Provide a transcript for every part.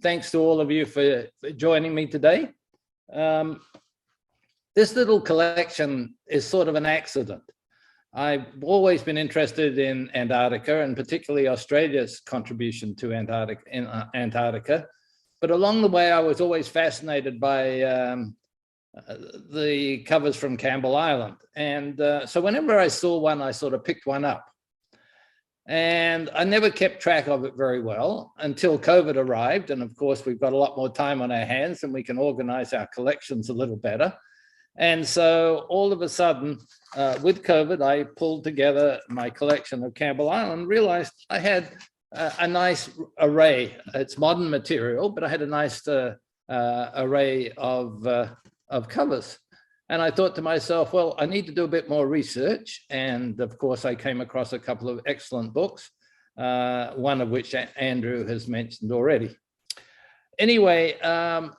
thanks to all of you for joining me today. This little collection is sort of an accident. I've always been interested in Antarctica, and particularly Australia's contribution to Antarctica. But along the way, I was always fascinated by the covers from Campbell Island. And so whenever I saw one, I sort of picked one up. And I never kept track of it very well until COVID arrived. And of course, we've got a lot more time on our hands and we can organize our collections a little better. And so all of a sudden, with COVID, I pulled together my collection of Campbell Island, realized I had a nice array. It's modern material, but I had a nice array of covers. And I thought to myself, well, I need to do a bit more research. And of course, I came across a couple of excellent books, one of which Andrew has mentioned already. Anyway,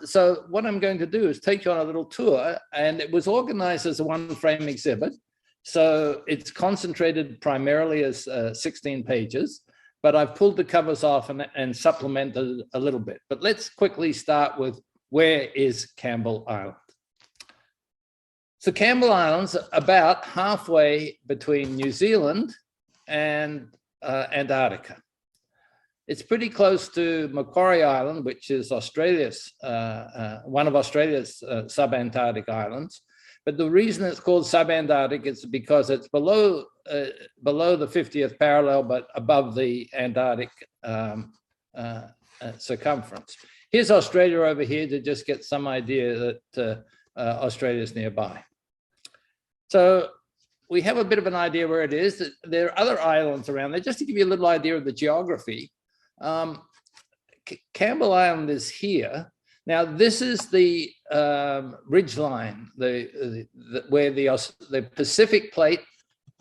so what I'm going to do is take you on a little tour, and it was organized as a one-frame exhibit. So it's concentrated primarily as 16 pages, but I've pulled the covers off and supplemented a little bit. But let's quickly start with, where is Campbell Island? So Campbell Island's about halfway between New Zealand and Antarctica. It's pretty close to Macquarie Island, which is Australia's, one of Australia's subantarctic islands. But the reason it's called subantarctic is because it's below the 50th parallel, but above the Antarctic circumference. Here's Australia over here to just get some idea that Australia's nearby. So we have a bit of an idea where it is. There are other islands around there. Just to give you a little idea of the geography, Campbell Island is here. Now, this is the ridge line, where the Pacific plate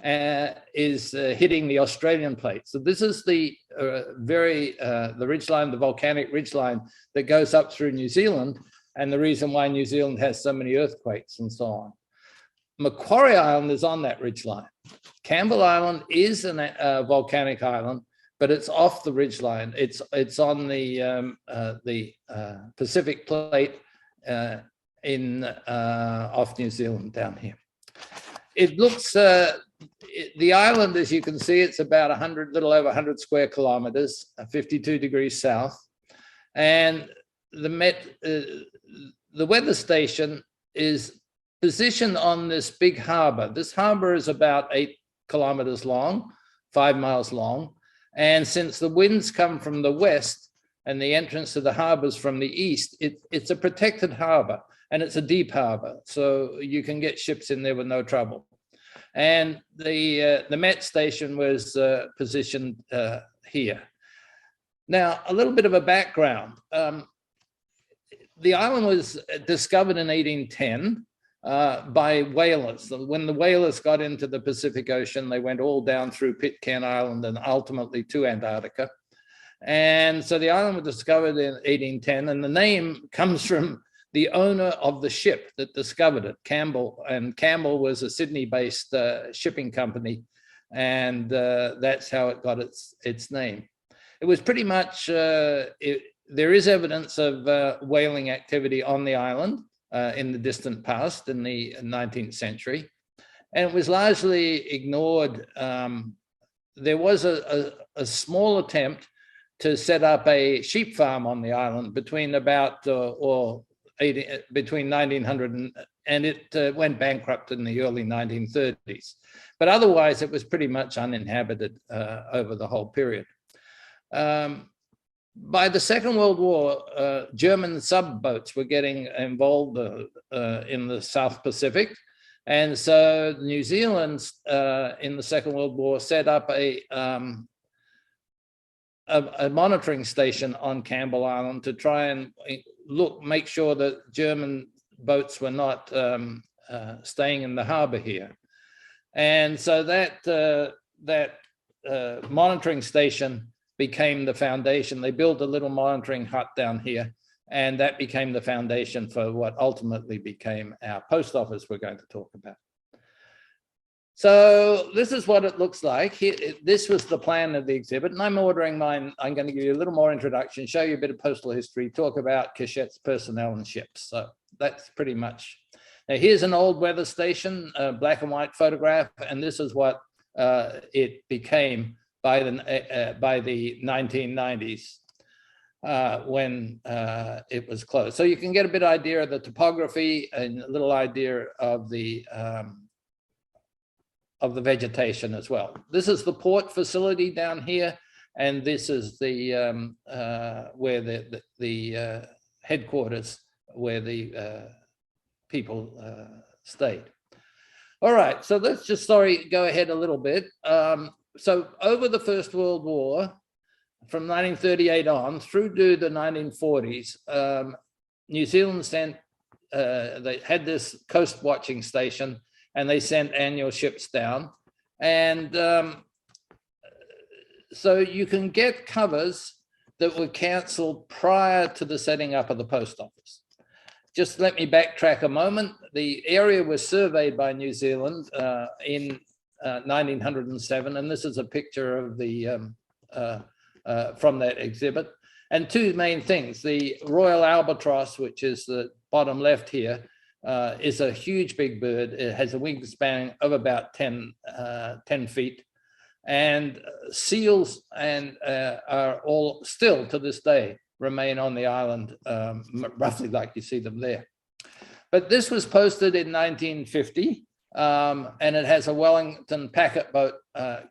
is hitting the Australian plate. So this is the ridge line, the volcanic ridge line that goes up through New Zealand, and the reason why New Zealand has so many earthquakes and so on. Macquarie Island is on that ridge line. Campbell Island is a volcanic island, but it's off the ridge line. It's on the Pacific plate off New Zealand down here. It looks, the island, as you can see, it's about little over 100 square kilometers, 52 degrees south. And the weather station is positioned on this big harbor. This harbor is about 8 kilometers long, 5 miles long. And since the winds come from the west and the entrance to the harbors from the east, it's a protected harbor, and it's a deep harbor. So you can get ships in there with no trouble. And the Met station was positioned here. Now, a little bit of a background. The island was discovered in 1810 by whalers. When the whalers got into the Pacific Ocean, they went all down through Pitcairn Island and ultimately to Antarctica. And so the island was discovered in 1810, and the name comes from the owner of the ship that discovered it, Campbell. And Campbell was a Sydney-based shipping company, and that's how it got its name. It was pretty much, there is evidence of whaling activity on the island in the distant past, in the 19th century, and it was largely ignored. There was a small attempt to set up a sheep farm on the island between between 1900 and it went bankrupt in the early 1930s. But otherwise, it was pretty much uninhabited over the whole period. By the Second World War, German subboats were getting involved in the South Pacific. And so New Zealand in the Second World War set up a monitoring station on Campbell Island to try and make sure that German boats were not staying in the harbor here. And so that monitoring station became the foundation. They built a little monitoring hut down here, and that became the foundation for what ultimately became our post office we're going to talk about. So this is what it looks like. Here, this was the plan of the exhibit, and I'm ordering mine. I'm going to give you a little more introduction, show you a bit of postal history, talk about cachets, personnel, and ships. So that's pretty much. Now here's an old weather station, a black and white photograph, and this is what it became by the 1990s when it was closed. So you can get a bit idea of the topography and a little idea of the vegetation as well. This is the port facility down here, and this is the where the headquarters, where the people stayed. All right, so let's just go ahead a little bit. So over the First World War, from 1938 on through to the 1940s, New Zealand sent, they had this coast watching station, and they sent annual ships down. And so you can get covers that were cancelled prior to the setting up of the post office. Just let me backtrack a moment. The area was surveyed by New Zealand in 1907, and this is a picture of the from that exhibit. And two main things: the Royal Albatross, which is the bottom left here, is a huge big bird. It has a wingspan of about 10 feet, and seals and are all still to this day remain on the island, roughly like you see them there. But this was posted in 1950, and it has a Wellington packet boat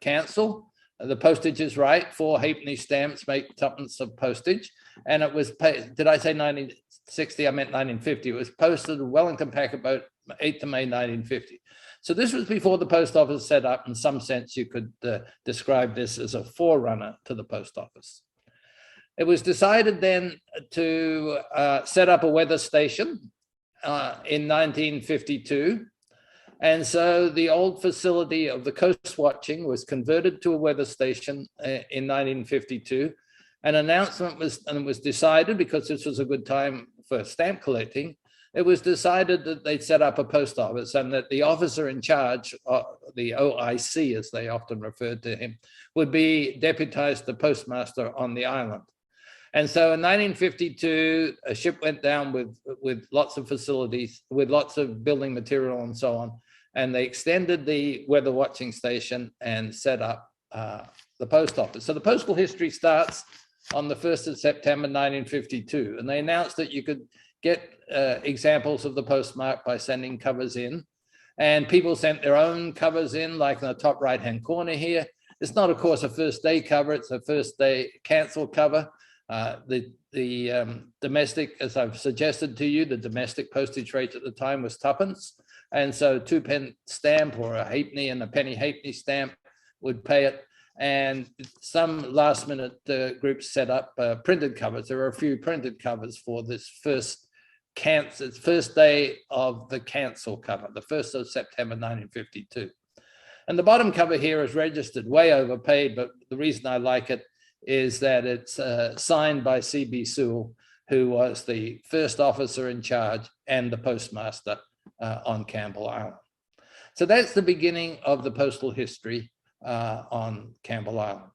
cancel. The postage is right, 4 halfpenny stamps make tuppence of postage. And it was paid, did I say 1960? I meant 1950. It was posted Wellington packet boat, 8th of May, 1950. So this was before the post office set up. In some sense, you could describe this as a forerunner to the post office. It was decided then to set up a weather station in 1952. And so the old facility of the coast watching was converted to a weather station in 1952. An announcement was decided, because this was a good time for stamp collecting, it was decided that they'd set up a post office, and that the officer in charge, the OIC as they often referred to him, would be deputized the postmaster on the island. And so in 1952, a ship went down with lots of facilities, with lots of building material and so on. And they extended the weather watching station and set up the post office. So the postal history starts on the 1st of September, 1952. And they announced that you could get examples of the postmark by sending covers in. And people sent their own covers in, like in the top right-hand corner here. It's not, of course, a first day cover. It's a first day cancel cover. The domestic, as I've suggested to you, the domestic postage rate at the time was tuppence. And so 2p stamp or a halfpenny and a penny halfpenny stamp would pay it. And some last minute groups set up printed covers. There are a few printed covers for this first day of the cancel cover, the 1st of September, 1952. And the bottom cover here is registered, way overpaid, but the reason I like it is that it's signed by C.B. Sewell, who was the first officer in charge and the postmaster on Campbell Island. So that's the beginning of the postal history on Campbell Island.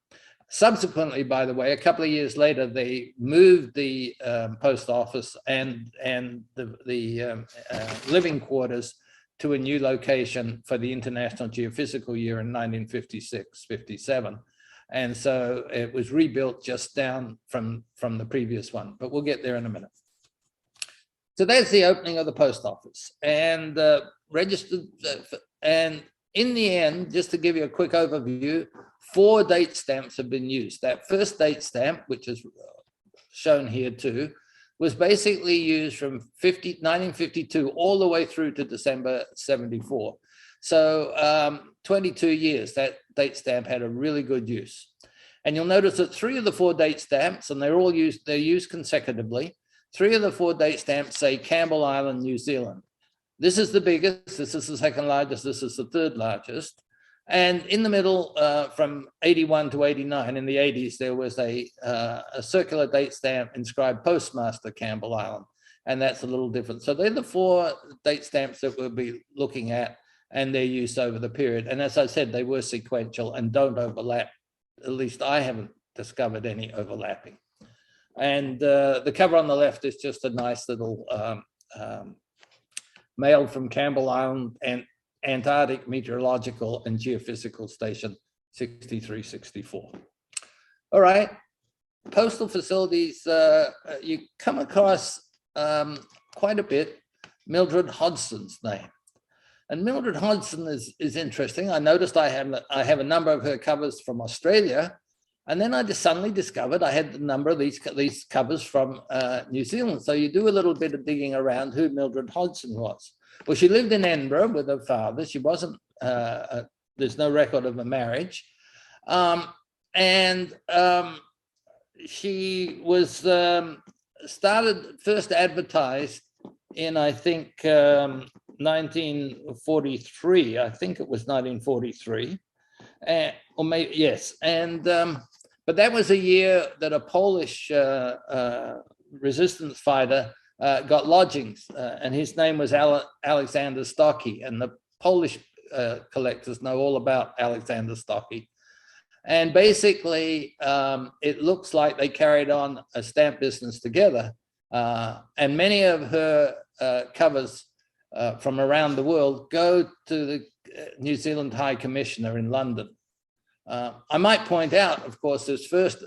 Subsequently, by the way, a couple of years later, they moved the post office and the living quarters to a new location for the International Geophysical Year in 1956-57. And so it was rebuilt just down from the previous one, but we'll get there in a minute. So that's the opening of the post office, and registered. And in the end, just to give you a quick overview, 4 date stamps have been used. That first date stamp, which is shown here too, was basically used from 1952 all the way through to December 74. So 22 years, that date stamp had a really good use. And you'll notice that 3 of the 4 date stamps, and they're used consecutively, 3 of the 4 date stamps say Campbell Island, New Zealand. This is the biggest, this is the second largest, this is the third largest. And in the middle, from 81 to 89, in the 80s, there was a circular date stamp inscribed Postmaster Campbell Island, and that's a little different. So they're the 4 date stamps that we'll be looking at and their use over the period. And as I said, they were sequential and don't overlap. At least I haven't discovered any overlapping. And the cover on the left is just a nice little mailed from Campbell Island and Antarctic Meteorological and Geophysical Station 6364. All right, postal facilities, you come across quite a bit Mildred Hodson's name. And Mildred Hodson is interesting. I noticed I have a number of her covers from Australia, and then I just suddenly discovered I had a number of these covers from New Zealand. So you do a little bit of digging around who Mildred Hodson was. Well, she lived in Edinburgh with her father. She wasn't, there's no record of a marriage. She was first advertised in, I think, 1943. I think it was 1943, or maybe, yes. And but that was a year that a Polish resistance fighter got lodgings, and his name was Alexander Stocky, and the Polish collectors know all about Alexander Stocky. And basically, it looks like they carried on a stamp business together, and many of her covers from around the world go to the New Zealand High Commissioner in London. I might point out, of course, this first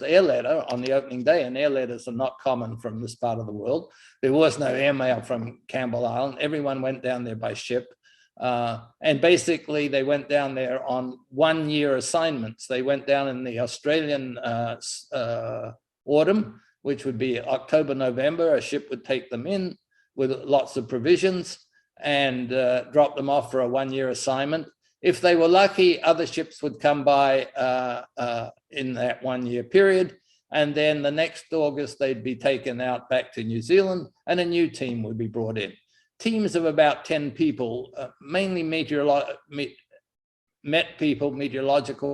air letter on the opening day, and air letters are not common from this part of the world. There was no airmail from Campbell Island. Everyone went down there by ship. And basically, they went down there on one-year assignments. They went down in the Australian autumn, which would be October, November. A ship would take them in with lots of provisions and drop them off for a one-year assignment. If they were lucky, other ships would come by in that one-year period. And then the next August, they'd be taken out back to New Zealand, and a new team would be brought in. Teams of about 10 people, mainly meteorological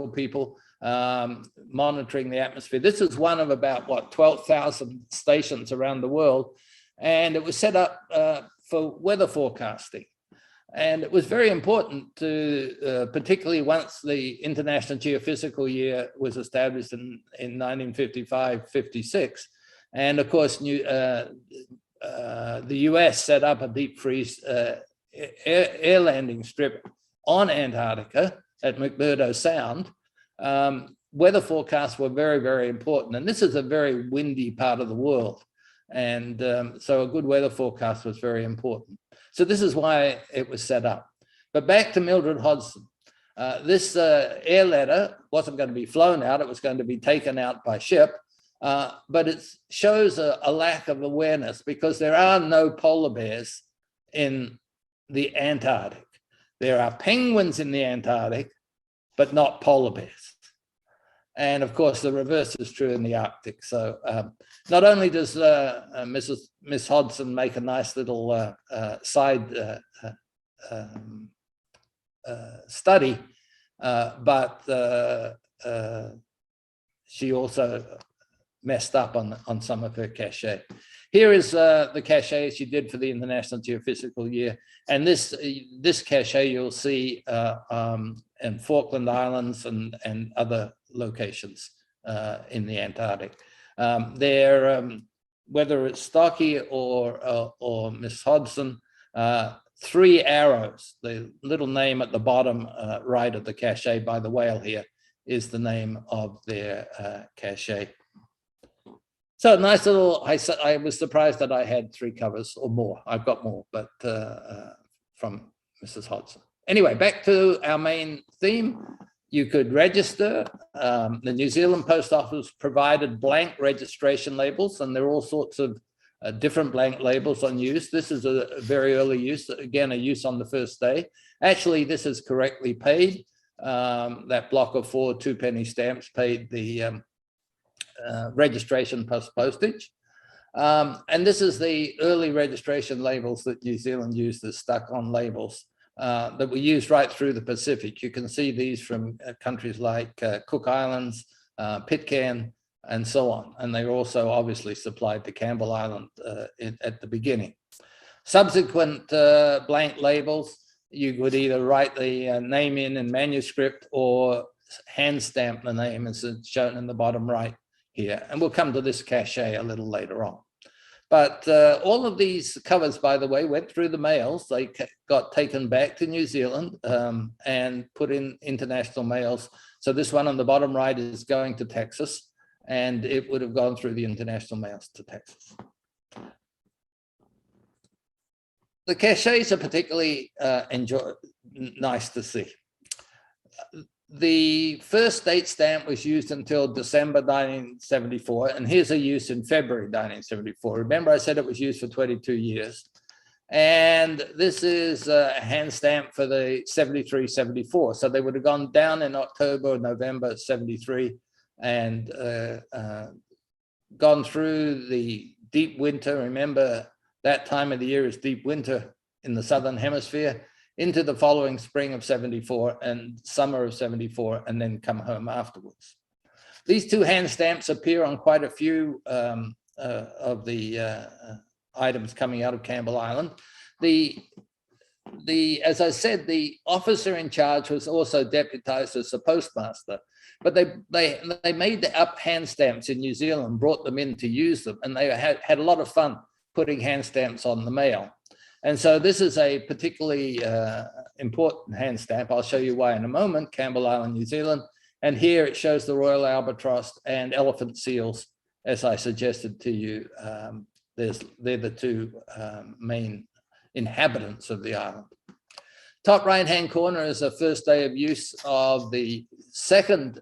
people, monitoring the atmosphere. This is one of about, 12,000 stations around the world. And it was set up for weather forecasting. And it was very important to, particularly once the International Geophysical Year was established in 1955-56. And of course, the US set up a deep freeze air landing strip on Antarctica at McMurdo Sound. Weather forecasts were very, very important. And this is a very windy part of the world. And so a good weather forecast was very important. So this is why it was set up. But back to Mildred Hodson. This air letter wasn't going to be flown out. It was going to be taken out by ship. But it shows a lack of awareness because there are no polar bears in the Antarctic. There are penguins in the Antarctic, but not polar bears. And of course, the reverse is true in the Arctic. So not only does Miss Hodson make a nice little side study, but she also messed up on some of her cachet. Here is the cachet she did for the International Geophysical Year. And this cachet you'll see in Falkland Islands and other locations in the Antarctic. Whether it's Stocky or Miss Hodson, 3 arrows, the little name at the bottom right of the cachet by the whale here is the name of their cachet. So nice little, I was surprised that I had 3 covers or more. I've got more, but from Mrs. Hodson. Anyway, back to our main theme. You could register. The New Zealand Post Office provided blank registration labels, and there are all sorts of different blank labels on use. This is a very early use, again, a use on the first day. Actually, this is correctly paid. That block of 4 2-penny stamps paid the registration plus postage. And this is the early registration labels that New Zealand used as stuck-on labels that were used right through the Pacific. You can see these from countries like Cook Islands, Pitcairn, and so on. And they were also obviously supplied to Campbell Island at the beginning. Subsequent blank labels you would either write the name in manuscript or hand stamp the name, as it's shown in the bottom right here. And we'll come to this cachet a little later on. But all of these covers, by the way, went through the mails. They got taken back to New Zealand and put in international mails. So this one on the bottom right is going to Texas, and it would have gone through the international mails to Texas. The cachets are particularly nice to see. The first date stamp was used until December 1974, and here's a use in February 1974. Remember, I said it was used for 22 years. And this is a hand stamp for the 73, 74. So they would have gone down in October or November 73 and gone through the deep winter. Remember, that time of the year is deep winter in the Southern Hemisphere, into the following spring of 74 and summer of 74, and then come home afterwards. These two hand stamps appear on quite a few of the items coming out of Campbell Island. As I said, the officer in charge was also deputized as the postmaster, but they made up hand stamps in New Zealand, brought them in to use them, and they had a lot of fun putting hand stamps on the mail. And so this is a particularly important hand stamp. I'll show you why in a moment, Campbell Island, New Zealand. And here it shows the Royal Albatross and elephant seals, as I suggested to you. They're the two main inhabitants of the island. Top right-hand corner is the first day of use of the second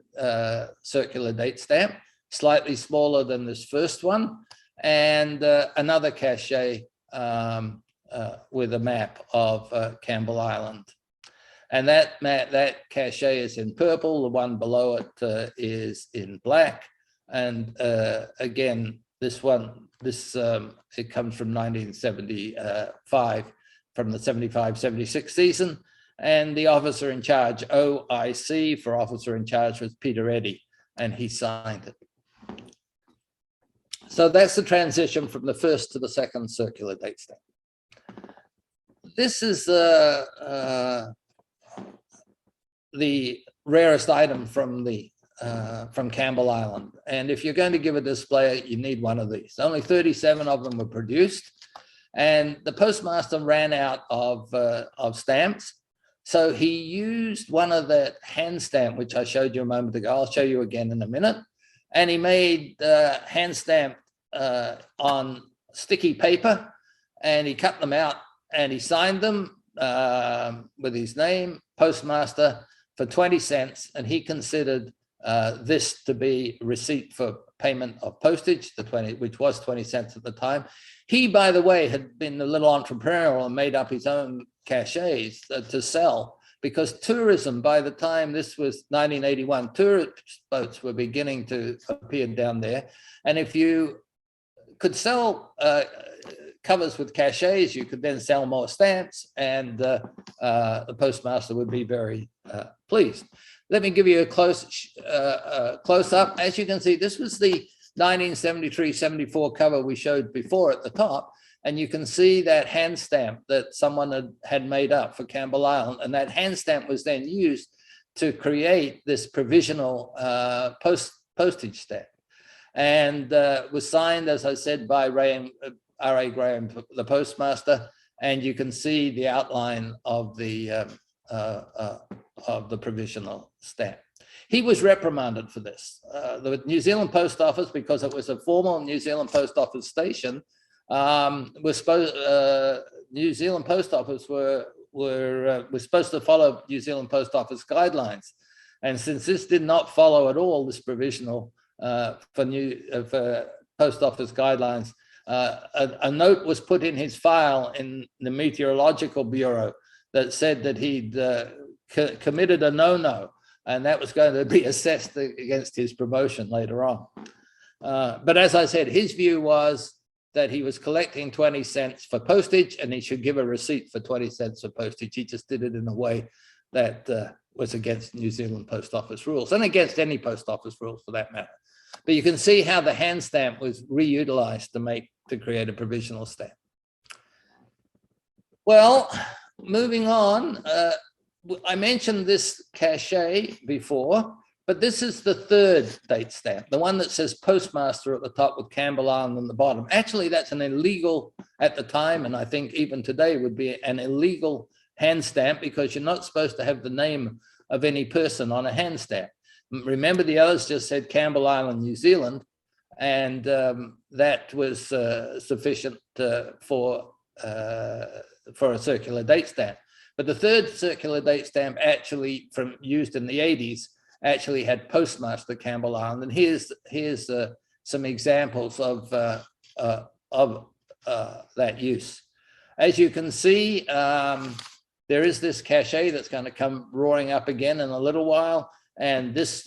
circular date stamp, slightly smaller than this first one, and another cachet with a map of Campbell Island. And that cachet is in purple, the one below it is in black. And again, it comes from 1975, from the 75-76 season. And the officer in charge, OIC for officer in charge, was Peter Eddy, and he signed it. So that's the transition from the first to the second circular date stamp. This is the rarest item from Campbell Island. And if you're going to give a display, you need one of these. Only 37 of them were produced. And the postmaster ran out of stamps. So he used one of the hand stamp, which I showed you a moment ago. I'll show you again in a minute. And he made hand stamp on sticky paper, and he cut them out and he signed them with his name, postmaster, for 20 cents. And he considered this to be receipt for payment of postage, which was 20 cents at the time. He, by the way, had been a little entrepreneurial and made up his own cachets to sell, because tourism, by the time this was 1981, tourist boats were beginning to appear down there. And if you could sell covers with cachets, you could then sell more stamps, and the postmaster would be very pleased. Let me give you a close up. As you can see, this was the 1973-74 cover we showed before at the top, and you can see that hand stamp that someone had made up for Campbell Island, and that hand stamp was then used to create this provisional postage stamp, and was signed, as I said, by R.A. Graham, the postmaster, and you can see the outline of the provisional stamp. He was reprimanded for this. The New Zealand Post Office, because it was a formal New Zealand Post Office station, New Zealand Post Office was supposed to follow New Zealand Post Office guidelines, and since this did not follow at all this provisional for Post Office guidelines, a note was put in his file in the Meteorological Bureau that said that he'd committed a no-no, and that was going to be assessed against his promotion later on. But as I said, his view was that he was collecting 20 cents for postage, and he should give a receipt for 20 cents for postage. He just did it in a way that was against New Zealand Post Office rules, and against any post office rules for that matter. But you can see how the hand stamp was reutilized to create a provisional stamp. Well, moving on, I mentioned this cachet before, but this is the third date stamp, the one that says postmaster at the top with Campbell Island on the bottom. Actually, that's an illegal at the time, and I think even today would be an illegal hand stamp, because you're not supposed to have the name of any person on a hand stamp. Remember, the others just said Campbell Island, New Zealand, and that was sufficient for a circular date stamp. But the third circular date stamp, actually used in the 80s, actually had Postmaster Campbell Island. And here's some examples of that use. As you can see, there is this cachet that's going to come roaring up again in a little while. And this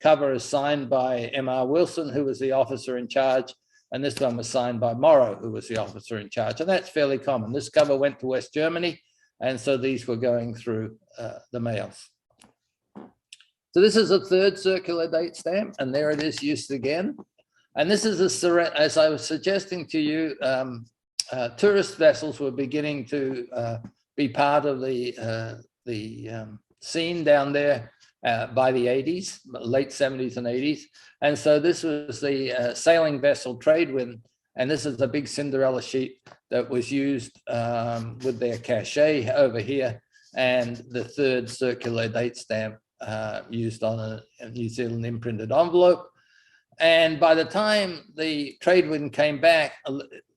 cover is signed by M.R. Wilson, who was the officer in charge. And this one was signed by Morrow, who was the officer in charge. And that's fairly common. This cover went to West Germany, and so these were going through the mails. So this is a third circular date stamp, and there it is used again. And this is, as I was suggesting to you, tourist vessels were beginning to be part of the scene down there by the 80s, late 70s and 80s. And so this was the sailing vessel Tradewind, and this is a big Cinderella sheet that was used with their cachet over here, and the third circular date stamp used on a New Zealand imprinted envelope. And by the time the Tradewind came back,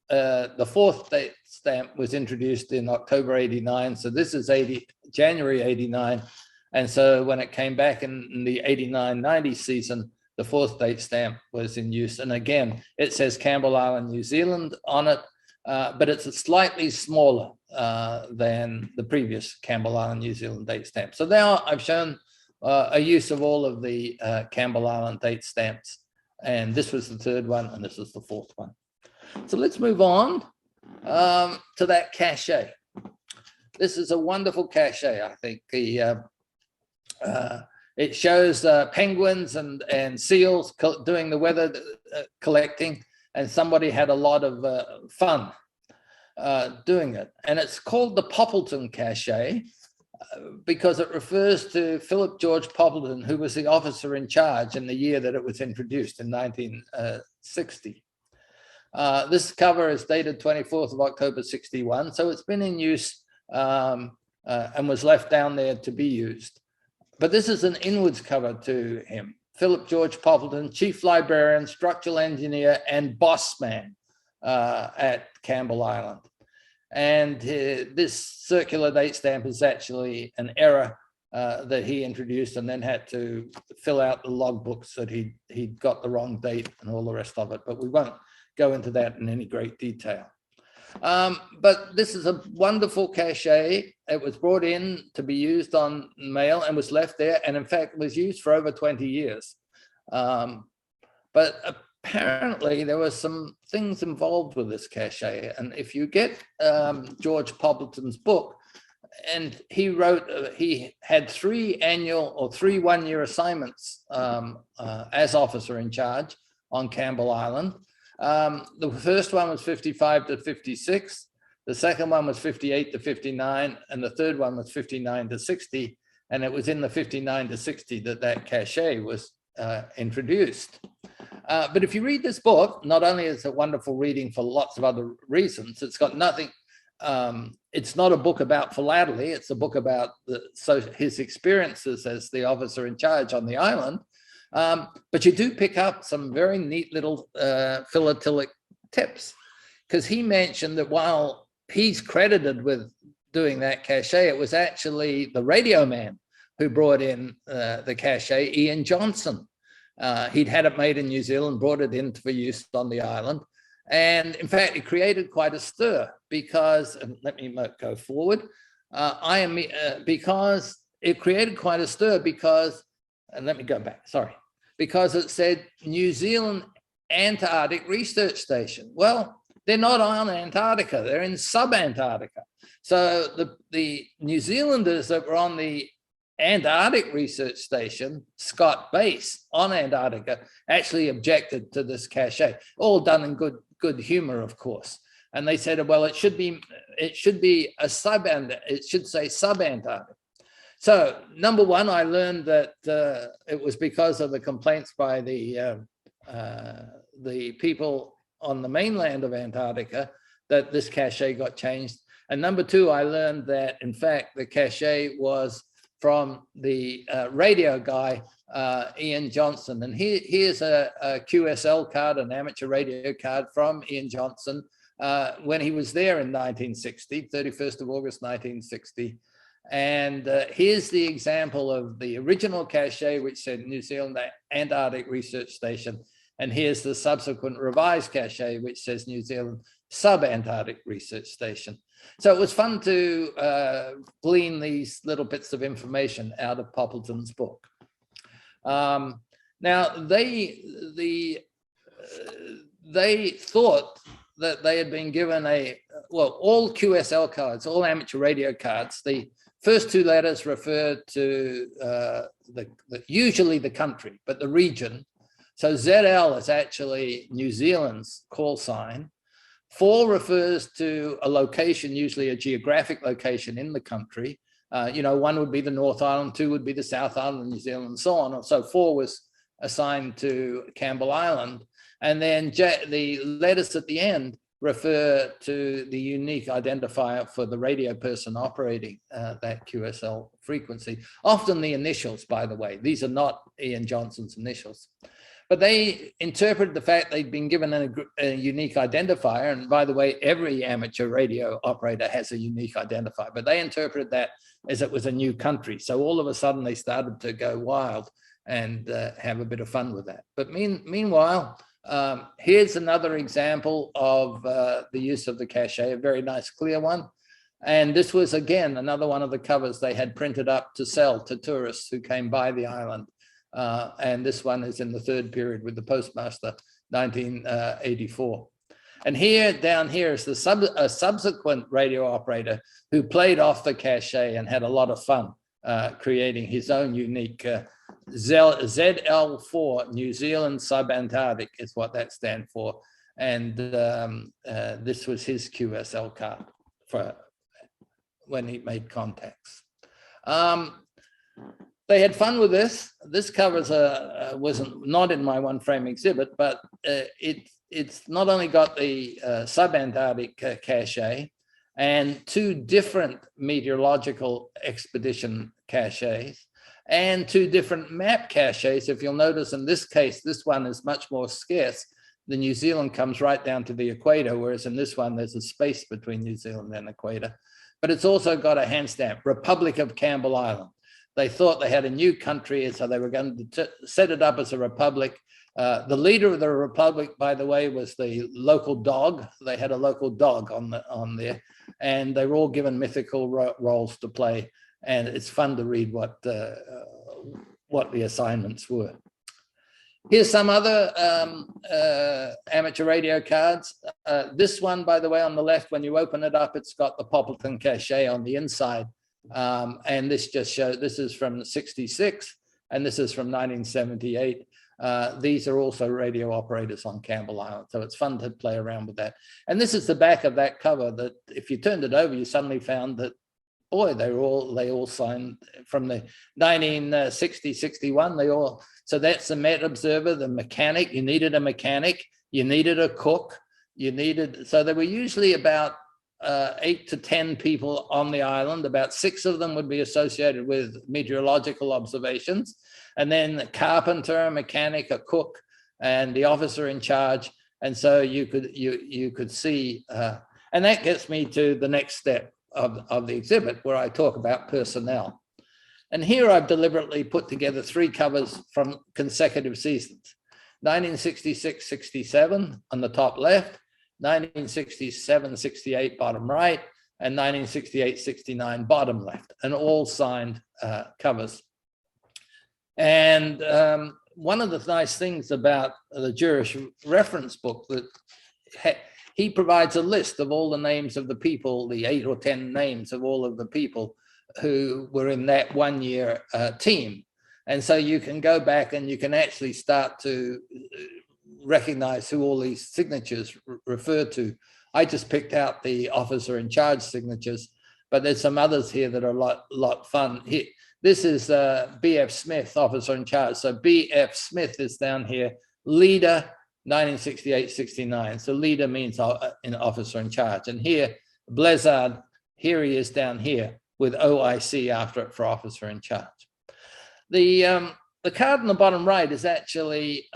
the fourth date stamp was introduced in October 89. So this is January 89. And so when it came back in the 89-90 season, the fourth date stamp was in use. And again, it says Campbell Island, New Zealand on it, but it's a slightly smaller than the previous Campbell Island, New Zealand date stamp. So now I've shown a use of all of the Campbell Island date stamps. And this was the third one, and this is the fourth one. So let's move on to that cachet. This is a wonderful cachet, I think. It shows penguins and seals doing the weather collecting, and somebody had a lot of fun doing it. And it's called the Poppleton Cachet because it refers to Philip George Poppleton, who was the officer in charge in the year that it was introduced in 1960. This cover is dated 24th of October 61, so it's been in use and was left down there to be used. But this is an inwards cover to him. Philip George Poppleton, Chief Librarian, Structural Engineer, and Boss Man at Campbell Island. And this circular date stamp is actually an error that he introduced, and then had to fill out the logbooks that he'd got the wrong date and all the rest of it. But we won't go into that in any great detail. But this is a wonderful cachet. It was brought in to be used on mail and was left there, and in fact was used for over 20 years. But apparently there were some things involved with this cachet, and if you get George Poppleton's book, and he wrote, he had 3 annual or 3 one-year assignments as officer in charge on Campbell Island. The first one was 55 to 56. The second one was 58 to 59. And the third one was 59 to 60. And it was in the 59 to 60 that cachet was introduced. But if you read this book, not only is it wonderful reading for lots of other reasons, it's got nothing, it's not a book about philately, it's a book about his experiences as the officer in charge on the island. But you do pick up some very neat little philatelic tips, because he mentioned that while he's credited with doing that cachet, it was actually the radio man who brought in the cachet, Ian Johnson. He'd had it made in New Zealand, brought it in for use on the island. And in fact, it created quite a stir because, and let me go forward, because it created quite a stir because, and let me go back, sorry, because it said New Zealand Antarctic Research Station. Well, they're not on Antarctica, they're in sub-Antarctica. So the New Zealanders that were on the Antarctic Research Station, Scott Base on Antarctica, actually objected to this cachet, all done in good humor, of course. And they said, well, it should be a it should say sub-Antarctic. So number one, I learned that it was because of the complaints by the people on the mainland of Antarctica that this cachet got changed. And number two, I learned that in fact the cachet was from the radio guy, Ian Johnson. And here's a QSL card, an amateur radio card from Ian Johnson when he was there in 1960, 31st of August 1960. And here's the example of the original cachet, which said New Zealand Antarctic Research Station. And here's the subsequent revised cachet, which says New Zealand Sub-Antarctic Research Station. So it was fun to glean these little bits of information out of Poppleton's book. Now, they thought that they had been given all QSL cards, all amateur radio cards, the first two letters refer to usually the country, but the region. So ZL is actually New Zealand's call sign. 4 refers to a location, usually a geographic location in the country. 1 would be the North Island, 2 would be the South Island of New Zealand, and so on. So 4 was assigned to Campbell Island. And then the letters at the end refer to the unique identifier for the radio person operating that QSL frequency. Often the initials, by the way. These are not Ian Johnson's initials. But they interpreted the fact they'd been given a unique identifier. And by the way, every amateur radio operator has a unique identifier, but they interpreted that as it was a new country. So all of a sudden they started to go wild and have a bit of fun with that. But meanwhile, here's another example of the use of the cachet, a very nice clear one. And this was, again, another one of the covers they had printed up to sell to tourists who came by the island. And this one is in the third period with the postmaster, 1984. And down here is a subsequent radio operator who played off the cachet and had a lot of fun creating his own unique ZL4, New Zealand Sub-Antarctic is what that stands for. And this was his QSL card for when he made contacts. They had fun with this. This covers was not in my one frame exhibit, but it's not only got the sub-Antarctic cachet and 2 different meteorological expedition caches and 2 different map caches. If you'll notice in this case, this one is much more scarce. The New Zealand comes right down to the equator, whereas in this one, there's a space between New Zealand and equator. But it's also got a hand stamp, Republic of Campbell Island. They thought they had a new country, so they were going to set it up as a republic. The leader of the republic, by the way, was the local dog. They had a local dog on there, and they were all given mythical roles to play. And it's fun to read what the assignments were. Here's some other amateur radio cards. This one, by the way, on the left, when you open it up, it's got the Poppleton Cachet on the inside. And this just shows, this is from 66 and this is from 1978. These are also radio operators on Campbell Island. So it's fun to play around with that. And this is the back of that cover that if you turned it over, you suddenly found that, boy, they all signed from the 1960, 61, so that's the Met Observer, the mechanic. You needed a mechanic, you needed a cook, so there were usually about 8 to 10 people on the island. About 6 of them would be associated with meteorological observations, and then a carpenter, a mechanic, a cook, and the officer in charge. And so you could see, and that gets me to the next step of the exhibit, where I talk about personnel. And here I've deliberately put together 3 covers from consecutive seasons: 1966-67 on the top left, 1967-68 bottom right, and 1968-69 bottom left, and all signed covers. And one of the nice things about the Jewish reference book that he provides a list of all the names of the people, the 8 or 10 names of all of the people who were in that one-year team. And so you can go back and you can actually start to recognize who all these signatures refer to. I just picked out the officer in charge signatures, but there's some others here that are a lot fun. Here, this is B.F. Smith, officer in charge. So B.F. Smith is down here, leader, 1968-69. So leader means an officer in charge. And here, Blizzard, here he is down here with OIC after it for officer in charge. The card on the bottom right is actually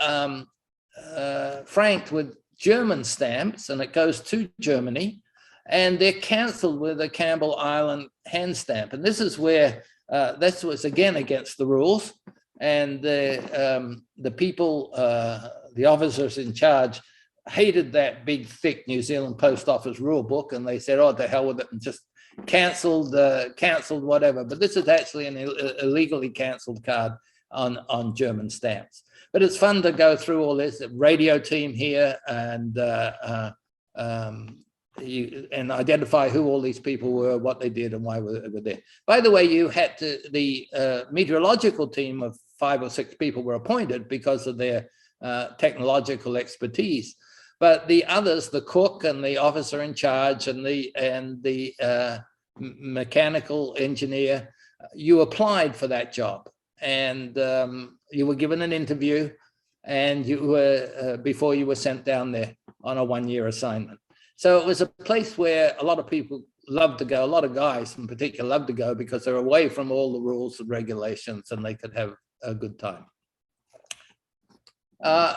franked with German stamps, and it goes to Germany, and they're cancelled with a Campbell Island hand stamp. And this is where this was again against the rules, and the people, the officers in charge, hated that big, thick New Zealand Post Office rule book, and they said, "Oh, to hell with it," and just cancelled whatever. But this is actually an illegally cancelled card on German stamps. But it's fun to go through all this. Radio team here, and identify who all these people were, what they did, and why they were there. By the way, you had to, the meteorological team of 5 or 6 people were appointed because of their technological expertise. But the others, the cook and the officer in charge and the mechanical engineer, you applied for that job, and you were given an interview, and you were before you were sent down there on a 1-year assignment. So it was a place where a lot of people loved to go. A lot of guys in particular loved to go because they're away from all the rules and regulations, and they could have a good time.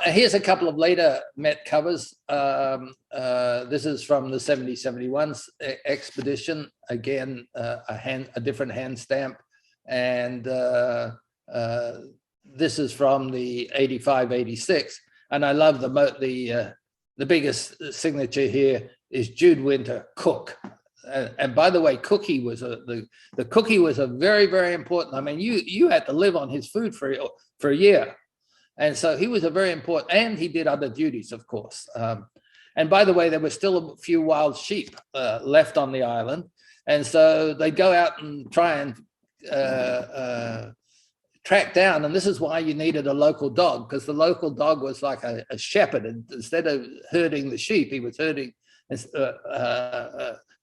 Here's a couple of later Met covers. This is from the 70-71 expedition. Again, a different hand stamp. And this is from the 85-86. And I love the biggest signature here is Jude Winter, cook. And by the way, Cookie was the Cookie was a very, very important. I mean, you had to live on his food for a year. And so he was a very important, and he did other duties, of course. And by the way, there were still a few wild sheep left on the island. And so they go out and try and track down. And this is why you needed a local dog, because the local dog was like a shepherd. And instead of herding the sheep, he was herding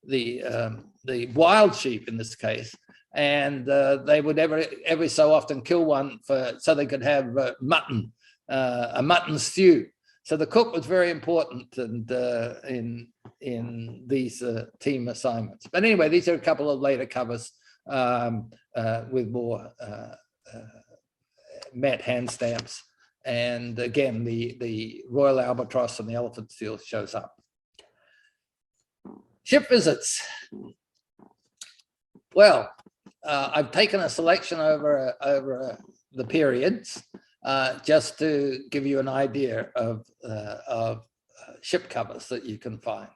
the wild sheep in this case. And they would every so often kill one so they could have mutton, a mutton stew. So the cook was very important and in these team assignments. But anyway, these are a couple of later covers with more Met hand stamps. And again, the Royal Albatross and the Elephant Seal shows up. Ship visits. Well, I've taken a selection over the periods just to give you an idea of ship covers that you can find.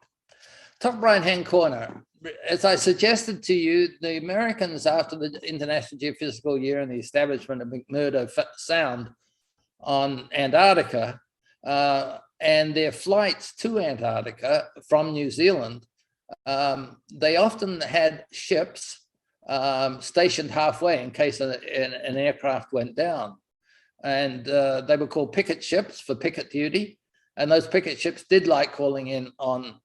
Top right-hand corner, as I suggested to you, the Americans, after the International Geophysical Year and the establishment of McMurdo Sound on Antarctica, and their flights to Antarctica from New Zealand, they often had ships stationed halfway in case an aircraft went down. And they were called picket ships for picket duty. And those picket ships did like calling in on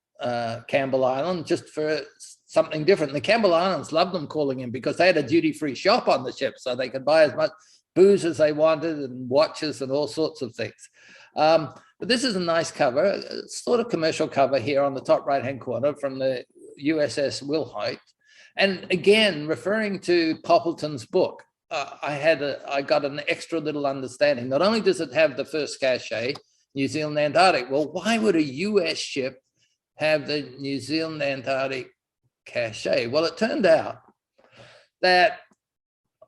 Campbell Island just for something different. The Campbell Islands loved them calling in because they had a duty-free shop on the ship, so they could buy as much booze as they wanted and watches and all sorts of things. But this is a nice cover, sort of commercial cover here on the top right-hand corner from the USS Wilhoit. And again, referring to Poppleton's book, I got an extra little understanding. Not only does it have the first cachet, New Zealand Antarctic, well, why would a US ship have the New Zealand Antarctic cachet? Well, it turned out that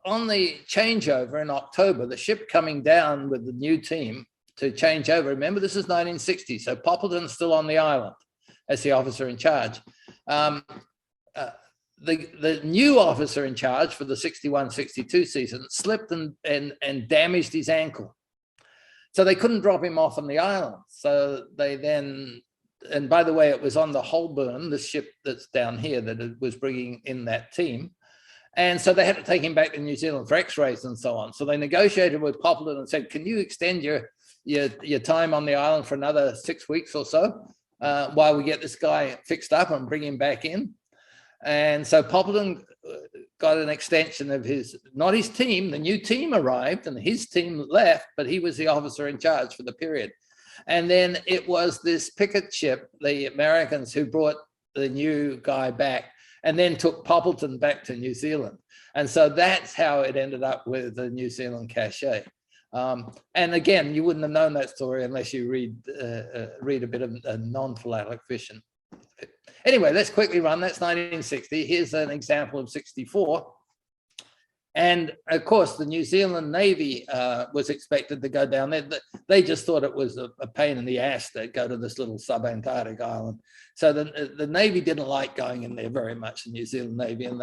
on the changeover in October, the ship coming down with the new team to change over, remember this is 1960, so Poppleton's still on the island as the officer in charge. The new officer in charge for the 61-62 season slipped and damaged his ankle. So they couldn't drop him off on the island. So they then, and by the way, it was on the Holborn, the ship that's down here, that it was bringing in that team. And so they had to take him back to New Zealand for x-rays and so on. So they negotiated with Poppleton and said, can you extend your your time on the island for another 6 weeks or so, while we get this guy fixed up and bring him back in. And so Poppleton got an extension of not his team, the new team arrived and his team left, but he was the officer in charge for the period. And then it was this picket ship, the Americans, who brought the new guy back and then took Poppleton back to New Zealand. And so that's how it ended up with the New Zealand cachet. And again, you wouldn't have known that story unless you read a bit of non-philatelic fiction. Anyway, let's quickly run. That's 1960. Here's an example of 64. And of course, the New Zealand Navy was expected to go down there. They just thought it was a pain in the ass to go to this little sub-Antarctic island. So the Navy didn't like going in there very much, the New Zealand Navy, and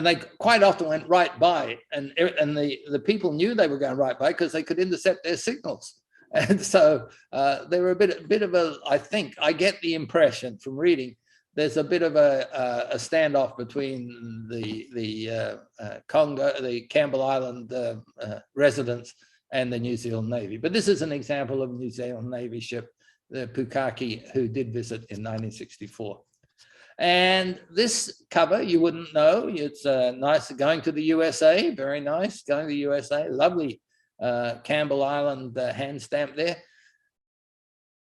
they quite often went right by. And the people knew they were going right by because they could intercept their signals. And so they were a bit of a, I think, I get the impression from reading, there's a bit of a standoff between the Campbell Island residents and the New Zealand Navy. But this is an example of a New Zealand Navy ship, the Pukaki, who did visit in 1964. And this cover, you wouldn't know, it's nice, going to the USA, very nice, going to the USA, lovely Campbell Island hand stamp there.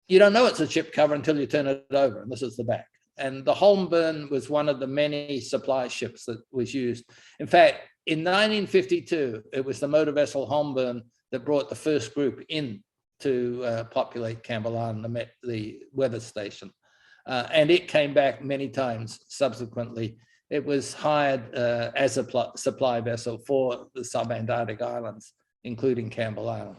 You don't know it's a ship cover until you turn it over, and this is the back. And the Holmburn was one of the many supply ships that was used. In fact, in 1952, it was the motor vessel Holmburn that brought the first group in to populate Campbell Island, the weather station. And it came back many times subsequently. It was hired as a supply vessel for the sub-Antarctic islands, including Campbell Island.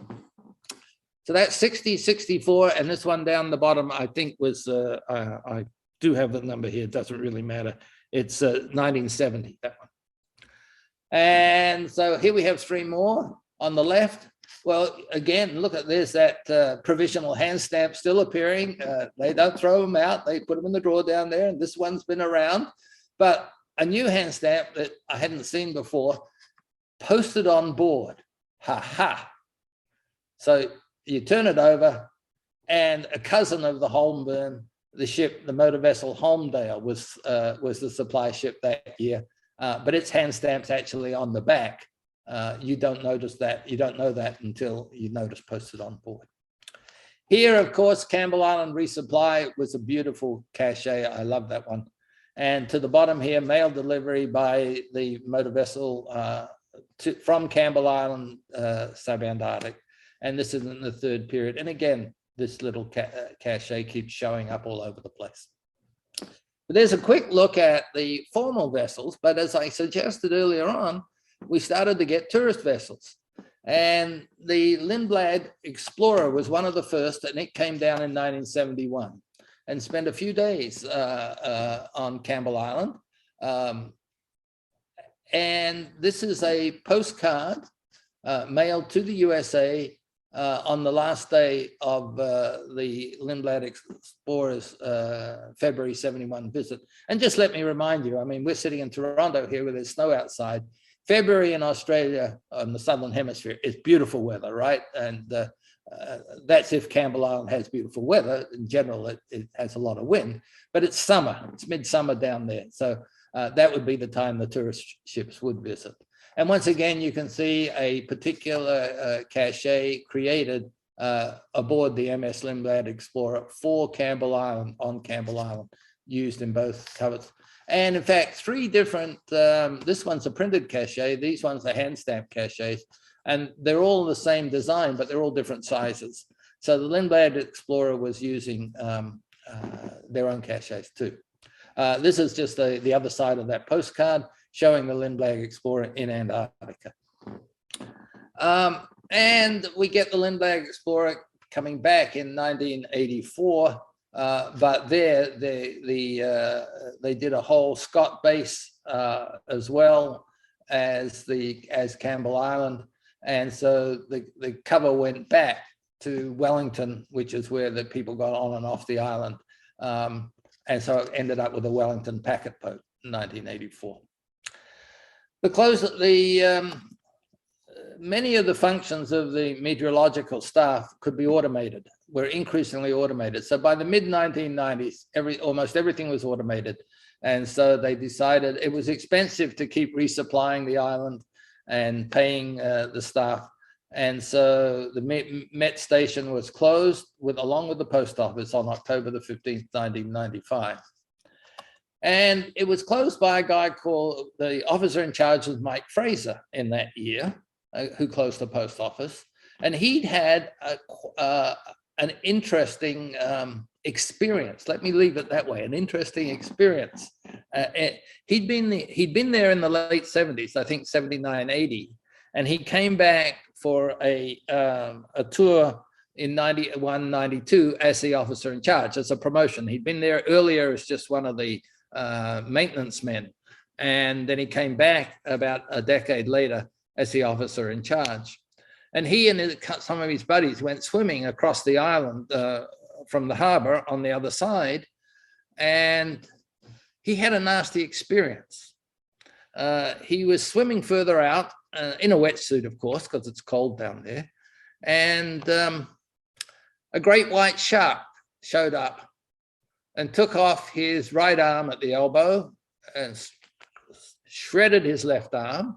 So that's 60, 64, and this one down the bottom, I think was, I do have the number here, it doesn't really matter. It's 1970, that one. And so here we have three more on the left. Well, again, look at this, that provisional hand stamp still appearing. They don't throw them out, they put them in the drawer down there, and this one's been around. But a new hand stamp that I hadn't seen before, posted on board. Ha ha. So you turn it over, and a cousin of the Holmburn, the ship, the motor vessel Holmdale, was the supply ship that year, but its hand stamp's actually on the back. You don't notice that, you don't know that until you notice posted on board. Here, of course, Campbell Island Resupply was a beautiful cachet. I love that one. And to the bottom here, mail delivery by the motor vessel from Campbell Island, sub-Antarctic. And this is in the third period. And again, this little cachet keeps showing up all over the place. But there's a quick look at the formal vessels, but as I suggested earlier on, we started to get tourist vessels. And the Lindblad Explorer was one of the first, and it came down in 1971 and spent a few days on Campbell Island. And this is a postcard mailed to the USA on the last day of the Lindblad Explorer's February 71 visit. And just let me remind you, I mean, we're sitting in Toronto here where there's snow outside. February in Australia on the Southern Hemisphere is beautiful weather, right? And that's if Campbell Island has beautiful weather. In general, it has a lot of wind, but it's summer, it's midsummer down there. So that would be the time the tourist ships would visit. And once again, you can see a particular cachet created aboard the MS Lindblad Explorer for Campbell Island, on Campbell Island, used in both covers. And in fact, three different, this one's a printed cachet, these ones are hand stamped cachets, and they're all the same design, but they're all different sizes. So the Lindblad Explorer was using their own cachets too. This is just the other side of that postcard, showing the Lindblad Explorer in Antarctica. And we get the Lindblad Explorer coming back in 1984, but there they did a whole Scott base as well as Campbell Island. And so the cover went back to Wellington, which is where the people got on and off the island. And so it ended up with a Wellington packet boat in 1984. The many of the functions of the meteorological staff could be automated, were increasingly automated. So by the mid-1990s, almost everything was automated. And so they decided it was expensive to keep resupplying the island and paying the staff. And so the Met Station was closed along with the post office on October the 15th, 1995. And it was closed by a guy called, the officer in charge was Mike Fraser in that year, who closed the post office. And he'd had an interesting experience. Let me leave it that way, an interesting experience. He'd been there in the late 70s, I think 79, 80. And he came back for a tour in 91, 92 as the officer in charge, as a promotion. He'd been there earlier as just one of the maintenance men. And then he came back about a decade later as the officer in charge. And he and some of his buddies went swimming across the island from the harbor on the other side. And he had a nasty experience. He was swimming further out in a wetsuit, of course, because it's cold down there. And a great white shark showed up and took off his right arm at the elbow and shredded his left arm,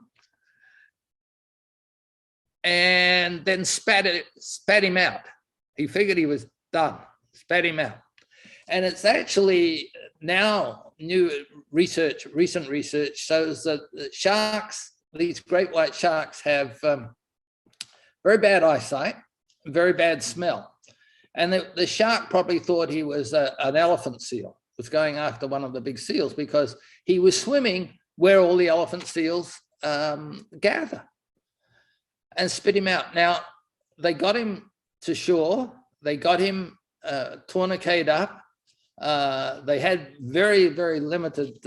and then spat him out. He figured he was done, spat him out. And it's actually now recent research shows that sharks, these great white sharks, have very bad eyesight, very bad smell. And the shark probably thought he was an elephant seal, was going after one of the big seals, because he was swimming where all the elephant seals gather, and spit him out. Now, they got him to shore. They got him tourniqueted up. They had very, very limited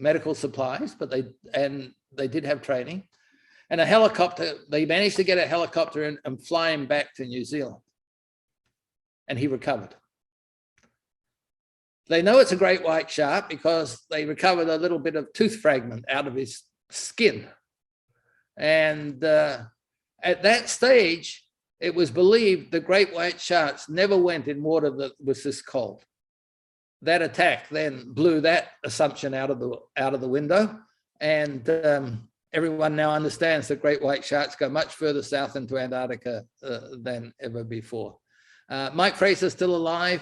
medical supplies, but they did have training. And a helicopter, they managed to get a helicopter in and fly him back to New Zealand. And he recovered. They know it's a great white shark because they recovered a little bit of tooth fragment out of his skin. And at that stage, it was believed the great white sharks never went in water that was this cold. That attack then blew that assumption out of the window. And everyone now understands that great white sharks go much further south into Antarctica than ever before. Mike Fraser's still alive.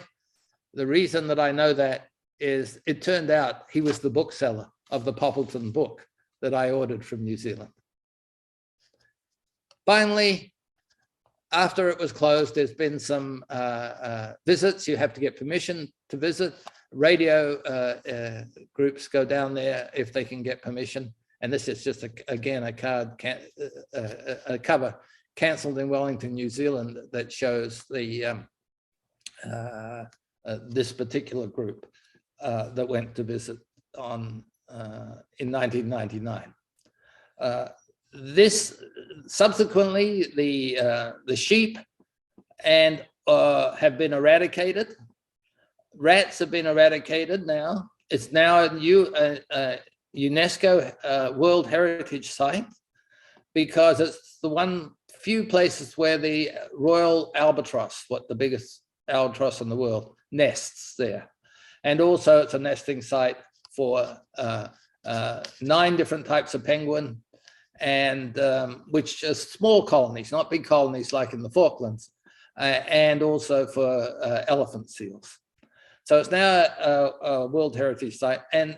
The reason that I know that is it turned out he was the bookseller of the Poppleton book that I ordered from New Zealand. Finally, after it was closed, there's been some visits. You have to get permission to visit. Radio groups go down there if they can get permission. And this is just, again, a cover cancelled in Wellington, New Zealand, that shows the this particular group that went to visit in 1999. This subsequently, the sheep and have been eradicated. Rats have been eradicated now. It's now a UNESCO World Heritage Site because it's the few places where the royal albatross, the biggest albatross in the world, nests there. And also it's a nesting site for 9 different types of penguin, and which are small colonies, not big colonies like in the Falklands, and also for elephant seals. So it's now a World Heritage Site. And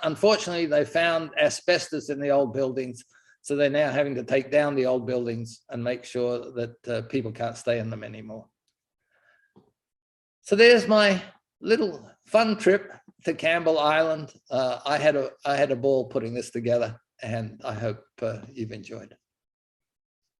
unfortunately, they found asbestos in the old buildings. So they're now having to take down the old buildings and make sure that people can't stay in them anymore. So there's my little fun trip to Campbell Island. I had a ball putting this together, and I hope you've enjoyed it.